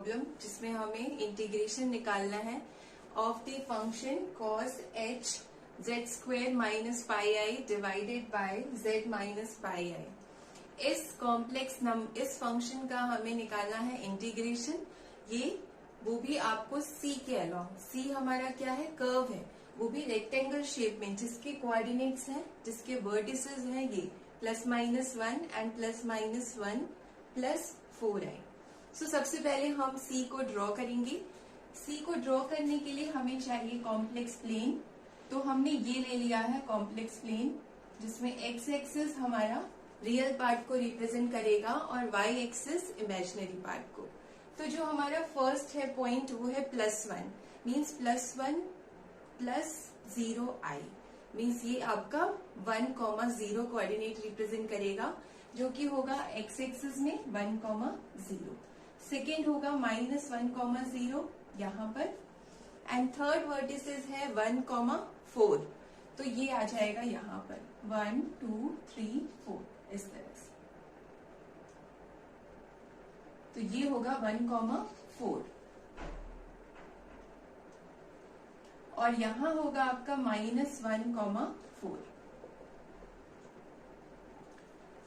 Problem जिसमें हमें integration निकालना है of the function cos h z square minus pi i divided by z minus pi i. इस function का हमें निकालना है इंटीग्रेशन। ये वो भी आपको c के अलॉन्ग, c हमारा क्या है, कर्व है, वो भी रेक्टेंगल शेप में, जिसके कोऑर्डिनेट्स हैं, जिसके वर्टिसेस हैं ये +-1 एंड +-1 +4i। सो सबसे पहले हम c को ड्रॉ करेंगे। c को ड्रॉ करने के लिए हमें चाहिए कॉम्प्लेक्स प्लेन। तो हमने ये ले लिया है कॉम्प्लेक्स प्लेन, जिसमें x एक्सिस हमारा रियल पार्ट को रिप्रेजेंट करेगा और y एक्सिस इमेजिनरी पार्ट को। तो जो हमारा फर्स्ट है पॉइंट वो है +1, मीन्स +1 +0i, मीन्स ये आपका 1,0 कोऑर्डिनेट रिप्रेजेंट करेगा, जो कि होगा x एक्सिस में 1,0। सेकेंड होगा -1,0 यहाँ पर, एंड थर्ड वर्टिसेस है 1,4, तो ये आ जाएगा यहाँ पर 1 2 3 4 इस तरह से। तो ये होगा 1,4 और यहां होगा आपका -1,4।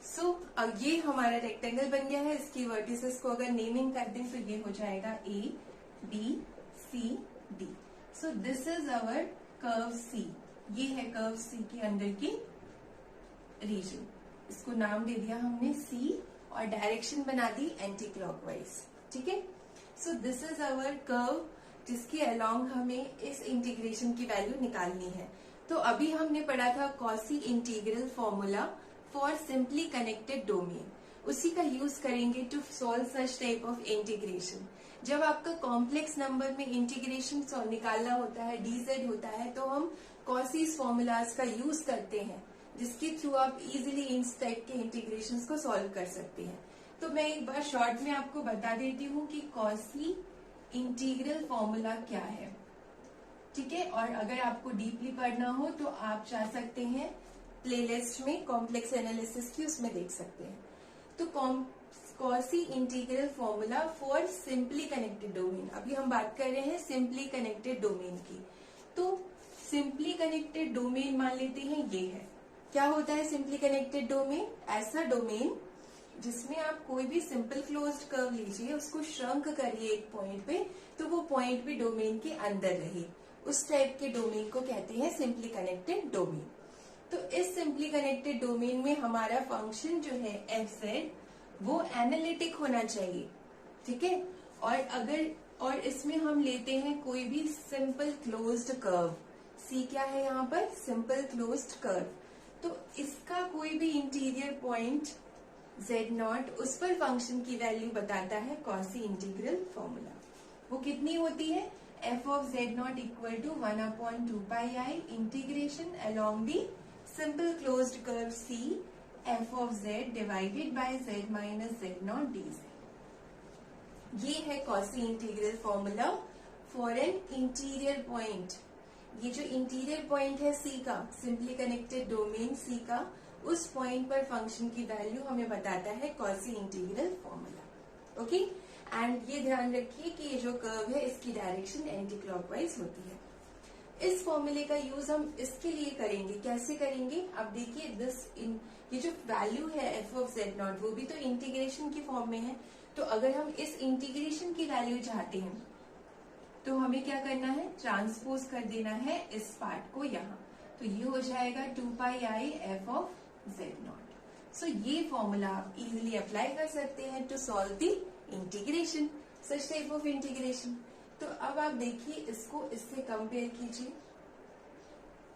सो अब ये हमारा रेक्टेंगल बन गया है। इसकी वर्टिसेस को अगर नेमिंग कर दें तो ये हो जाएगा A B C D। So this is our curve C। ये है कर्व C के अंदर की रीजन। इसको नाम दे दिया हमने C और डायरेक्शन बना दी एंटी क्लॉकवाइज। ठीक है, so this is our curve जिसके अलोंग हमें इस इंटीग्रेशन की वैल्यू निकालनी है। तो अभी हमने पढ़ा था Cauchy integral formula for simply connected domain. उसी का यूज करेंगे to solve such type of integration. जब आपका कॉम्प्लेक्स नंबर में इंटीग्रेशन निकालना होता है, डीजेड होता है, तो हम कॉसीज फॉर्मूलाज का यूज करते हैं, जिसके थ्रू आप इजीली इन टाइप के इंटीग्रेशंस को सॉल्व कर सकते हैं। तो मैं एक बार शॉर्ट में आपको बता देती हूँ कि कॉसी इंटीग्रल फॉर्मूला क्या है। ठीक है, और अगर आपको डीपली पढ़ना हो तो आप जा सकते हैं प्लेलिस्ट में कॉम्प्लेक्स एनालिसिस की, उसमें देख सकते हैं। तो quasi integral formula for simply connected domain. अभी हम बात कर रहे हैं सिंपली कनेक्टेड डोमेन की। तो सिंपली कनेक्टेड डोमेन मान लेते हैं ये है। क्या होता है सिंपली कनेक्टेड डोमेन? ऐसा डोमेन जिसमें आप कोई भी सिंपल क्लोज्ड कर्व लीजिए, उसको श्रंक करिए एक पॉइंट पे, तो वो पॉइंट भी डोमेन के अंदर रहे, उस टाइप के डोमेन को कहते हैं सिंपली कनेक्टेड डोमेन। तो इस सिंपली कनेक्टेड डोमेन में हमारा फंक्शन जो है fz वो एनालिटिक होना चाहिए। ठीक है, और इसमें हम लेते हैं कोई भी सिंपल क्लोज्ड कर्व। c क्या है यहाँ पर? Simple closed curve. तो इसका कोई भी इंटीरियर पॉइंट z0, उस पर फंक्शन की वैल्यू बताता है कॉसी इंटीग्रल फॉर्मूला। वो कितनी होती है? f of z0 equal to 1/2πi integration along the simple closed curve C f of z divided by z minus z0 dz। ये है Cauchy integral formula for an interior point. ये जो interior point है C का, simply connected domain C का, उस point पर function की वैल्यू हमें बताता है Cauchy integral formula. Okay, and ये ध्यान रखिए कि ये जो कर्व है इसकी डायरेक्शन एंटी क्लॉकवाइज होती है। इस फॉर्मूले का यूज हम इसके लिए करेंगे। कैसे करेंगे? अब देखिए ये जो वैल्यू है f of z0 वो भी तो इंटीग्रेशन की फॉर्म में है। तो अगर हम इस इंटीग्रेशन की वैल्यू चाहते हैं तो हमें क्या करना है? ट्रांसपोज कर देना है इस पार्ट को यहाँ। तो ये हो जाएगा 2πi f of z0। सो ये फॉर्मूला आप इजिली अप्लाई कर सकते हैं to solve the integration, such type of integration. तो अब आप देखिए इसको इससे कंपेयर कीजिए।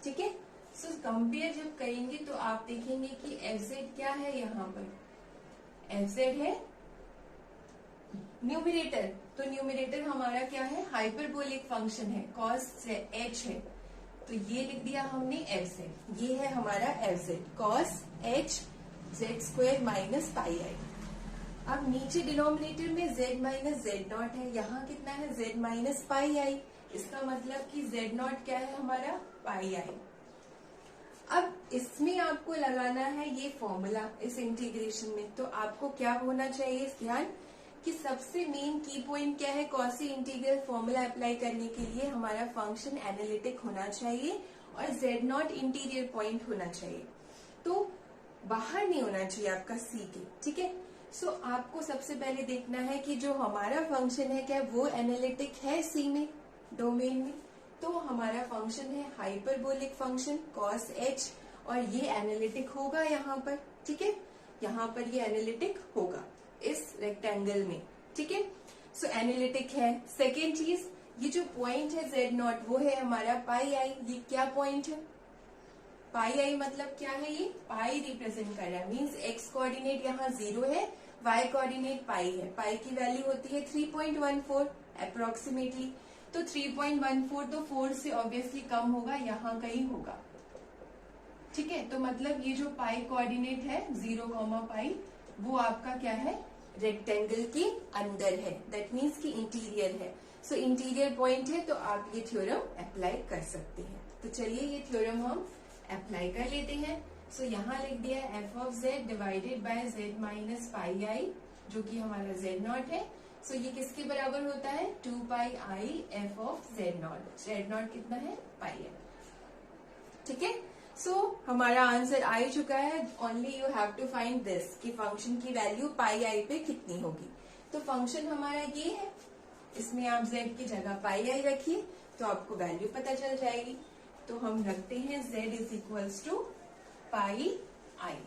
ठीक है, सो कंपेयर जब करेंगे तो आप देखेंगे कि fz क्या है यहाँ पर? fz है न्यूमरेटर। तो न्यूमरेटर हमारा क्या है? हाइपरबोलिक फंक्शन है, cos h है। तो ये लिख दिया हमने fz। ये है हमारा fz, cos h z square minus pi i. अब नीचे डिनोमिनेटर में z माइनस z0 है, यहाँ कितना है? z माइनस पाई आई। इसका मतलब कि z0 क्या है हमारा? पाई आई। अब इसमें आपको लगाना है ये फॉर्मूला इस इंटीग्रेशन में। तो आपको क्या होना चाहिए ध्यान कि सबसे मेन की पॉइंट क्या है कॉसी इंटीग्रल फॉर्मूला अप्लाई करने के लिए हमारा फंक्शन एनालिटिक होना चाहिए और Z0 इंटीरियर पॉइंट होना चाहिए, तो बाहर नहीं होना चाहिए आपका C के, ठीक है। सो आपको सबसे पहले देखना है कि जो हमारा फंक्शन है क्या वो एनालिटिक है C में, डोमेन में। तो हमारा फंक्शन है हाइपरबोलिक फंक्शन cos h और ये एनालिटिक होगा यहाँ पर, ठीक है। यहाँ पर ये एनालिटिक होगा इस रेक्टेंगल में, ठीक है। सो एनालिटिक है। सेकेंड चीज, ये जो पॉइंट है Z0 वो है हमारा पाई आई। ये क्या पॉइंट है? पाई आई मतलब क्या है? ये पाई रिप्रेजेंट कर रहा है, मीन्स एक्स कोऑर्डिनेट यहाँ 0 है, वाई कोऑर्डिनेट पाई है। पाई की वैल्यू होती है 3.14 अप्रोक्सीमेटली। तो 3.14 तो 4 से ऑब्वियसली कम होगा, यहाँ कहीं होगा, ठीक है। तो मतलब ये जो पाई कोऑर्डिनेट है 0, पाई, वो आपका क्या है? रेक्टेंगल के अंदर है, दैट मीन्स कि इंटीरियर है। सो इंटीरियर पॉइंट है, तो आप ये थ्योरम अप्लाई कर सकते हैं। तो चलिए ये थ्योरम हम अप्लाई कर लेते हैं। सो यहाँ लिख दिया f of z divided by z minus pi i, जो कि हमारा Z0 है। सो ये किसके बराबर होता है? 2 पाई I F of Z0। Z0 कितना है? पाई आई, ठीक है। सो हमारा आंसर आ ही चुका है। Only you have to find this कि फंक्शन की वैल्यू पाई आई पे कितनी होगी। तो फंक्शन हमारा ये है, इसमें आप z की जगह पाई आई रखिए तो आपको वैल्यू पता चल जाएगी। तो हम रखते हैं z is equals to pi i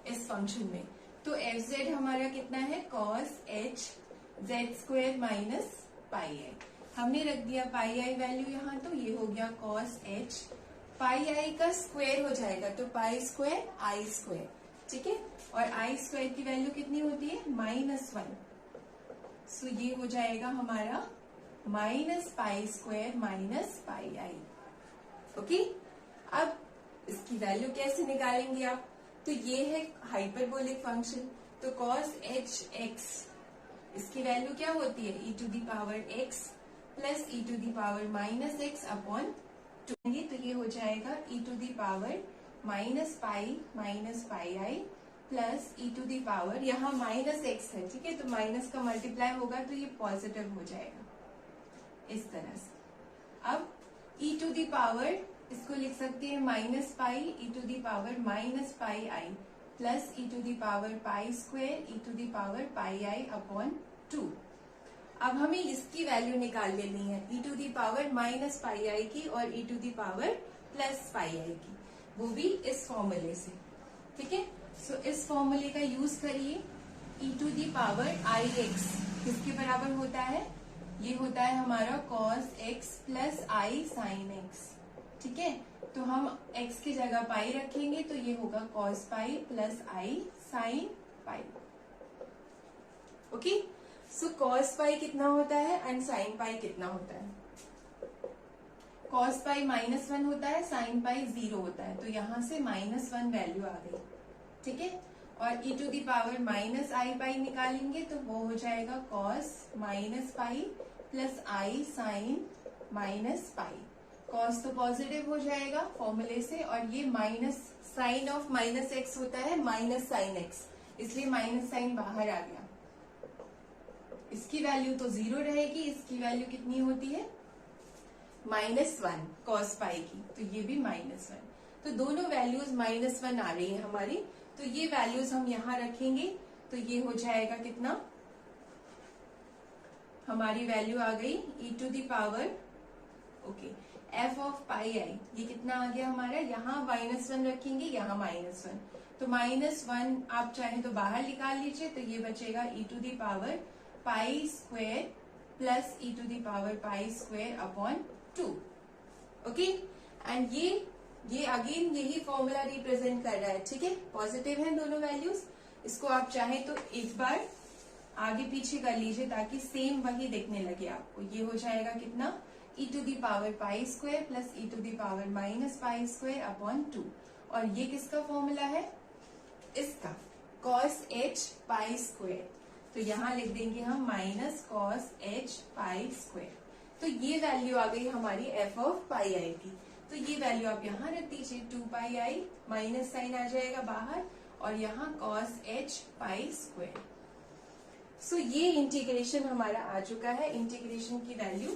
इस फंक्शन में। तो एफ जेड हमारा कितना है? Cos h z square minus pi i. हमने रख दिया पाई आई वैल्यू यहाँ, तो ये हो गया कॉस एच। पाई आई का स्क्वायर हो जाएगा तो पाई स्क्वायर आई स्क्वायर, ठीक है। और आई स्क्वायर की वैल्यू कितनी होती है? -1। सो ये हो जाएगा हमारा minus pi square minus pi i. Okay, अब इसकी वैल्यू कैसे निकालेंगे आप? तो ये है हाइपरबोलिक फंक्शन, तो कॉस एच एक्स, इसकी वैल्यू क्या होती है? e to the power x plus e to the power minus x upon 2। तो ये हो जाएगा e to the power minus pi i plus e to the power, यहाँ माइनस एक्स है, ठीक है, तो माइनस का मल्टीप्लाई होगा तो ये पॉजिटिव हो जाएगा इस तरह से। अब e टू दी पावर इसको लिख सकते हैं minus pi e to the power minus pi i plus e to the power pi square e to the power pi i upon 2। अब हमें इसकी वैल्यू निकाल लेनी है, e to the power minus pi i की और e to the power plus pi i की, वो भी इस फॉर्मूले से, ठीक है। सो इस फॉर्मूले का यूज करिए। e to the power i x किसके बराबर होता है? ये होता है हमारा cos x plus i sign x, ठीक है। तो हम x की जगह पाई रखेंगे तो ये होगा cos pi plus i sine pi. Okay, so cos पाई कितना होता है एंड साइन पाई कितना होता है? cos पाई -1 होता है, साइन पाई 0 होता है, तो यहाँ से -1 वैल्यू आ गई, ठीक है। और e to the power minus i pi निकालेंगे तो वो हो जाएगा cos minus pi plus i sine minus pi. cos तो पॉजिटिव हो जाएगा फॉर्मूले से, और ये minus sine of minus x होता है माइनस साइन एक्स, इसलिए माइनस साइन बाहर आ गया। इसकी वैल्यू तो 0 रहेगी, इसकी वैल्यू कितनी होती है? -1 cos पाई की, तो ये भी -1। तो दोनों वैल्यूज -1 आ रही है हमारी, तो ये वैल्यूज हम यहाँ रखेंगे तो ये हो जाएगा कितना? हमारी वैल्यू आ गई e to the power, okay, f of pi i, ये कितना आ गया हमारा? यहाँ -1 रखेंगे, यहाँ -1, तो -1 आप चाहे तो बाहर निकाल लीजिए, तो ये बचेगा e to the power pi square plus e to the power pi square upon 2। Okay, and ये अगेन यही फॉर्मूला रिप्रेजेंट कर रहा है, ठीक है, पॉजिटिव है दोनों वैल्यूज। इसको आप चाहे तो एक बार आगे पीछे कर लीजिए ताकि सेम वही दिखने लगे आपको। ये हो जाएगा कितना? e to the power pi square plus e to the power minus pi square upon 2। और ये किसका फॉर्मूला है? इसका, cos h पाई स्क्वायर, तो यहाँ लिख देंगे हम minus cos h pi square. तो ये वैल्यू आ गई हमारी f ऑफ पाई आई की, तो ये वैल्यू आप यहाँ रख दीजिए, 2 पाई आई, माइनस साइन आ जाएगा बाहर, और यहाँ cos h पाई स्क्वायर। सो ये इंटीग्रेशन हमारा आ चुका है, इंटीग्रेशन की वैल्यू,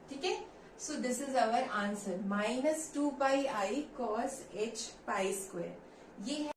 ठीक है। So this is our answer, -2 pi i cos h pi square, ये है